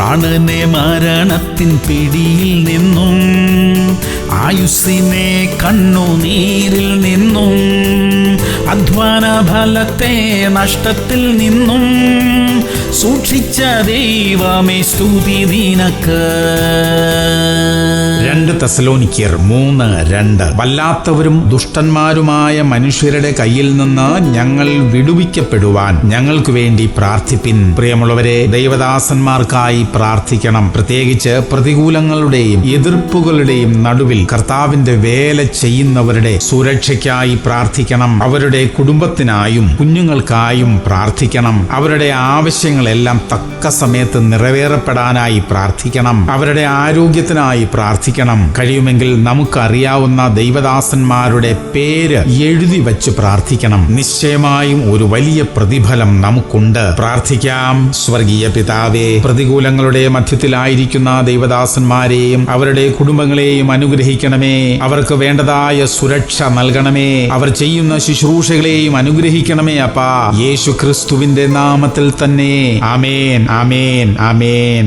പ്രാണനെ മരണത്തിൻ പിടിയിൽ നിന്നും, ആയുസ്സിനെ കണ്ണുനീരിൽ നിന്നും, അധ്വാന ഫലത്തെ നഷ്ടത്തിൽ നിന്നും സൂക്ഷിച്ച ദൈവമേ സ്തുതി നിനക്ക്. 2 തെസ്സലോനിക്കർ 3:2. വല്ലാത്തവരും ദുഷ്ടന്മാരുമായ മനുഷ്യരുടെ കയ്യിൽ നിന്ന് ഞങ്ങൾ വിടുവിക്കപ്പെടുവാൻ ഞങ്ങൾക്ക് വേണ്ടി പ്രാർത്ഥിപ്പിൻ. പ്രിയമുള്ളവരെ, ദൈവദാസന്മാർക്കായി പ്രാർത്ഥിക്കണം. പ്രത്യേകിച്ച് പ്രതികൂലങ്ങളുടെയും എതിർപ്പുകളുടെയും നടുവിൽ കർത്താവിന്റെ വേല ചെയ്യുന്നവരുടെ സുരക്ഷയ്ക്കായി പ്രാർത്ഥിക്കണം. അവരുടെ കുടുംബത്തിനായും കുഞ്ഞുങ്ങൾക്കായും പ്രാർത്ഥിക്കണം. അവരുടെ ആവശ്യങ്ങളെല്ലാം തക്ക സമയത്ത് നിറവേറപ്പെടാനായി പ്രാർത്ഥിക്കണം. അവരുടെ ആരോഗ്യത്തിനായി പ്രാർത്ഥിക്കണം. കഴിയുമെങ്കിൽ നമുക്കറിയാവുന്ന ദൈവദാസന്മാരുടെ പേര് എഴുതി വച്ച് പ്രാർത്ഥിക്കണം. നിശ്ചയമായും ഒരു വലിയ പ്രതിഫലം നമുക്കുണ്ട്. പ്രാർത്ഥിക്കാം. സ്വർഗീയ പിതാവേ, പ്രതികൂലങ്ങളുടെ മധ്യത്തിലായിരിക്കുന്ന ദൈവദാസന്മാരെയും അവരുടെ കുടുംബങ്ങളെയും അനുഗ്രഹിക്കണമേ. അവർക്ക് വേണ്ടതായ സുരക്ഷ നൽകണമേ. അവർ ചെയ്യുന്ന ശുശ്രൂഷകളെയും അനുഗ്രഹിക്കണമേ അപ്പാ. യേശു ക്രിസ്തുവിന്റെ നാമത്തിൽ തന്നെ. ആമേൻ, ആമേൻ, ആമേൻ.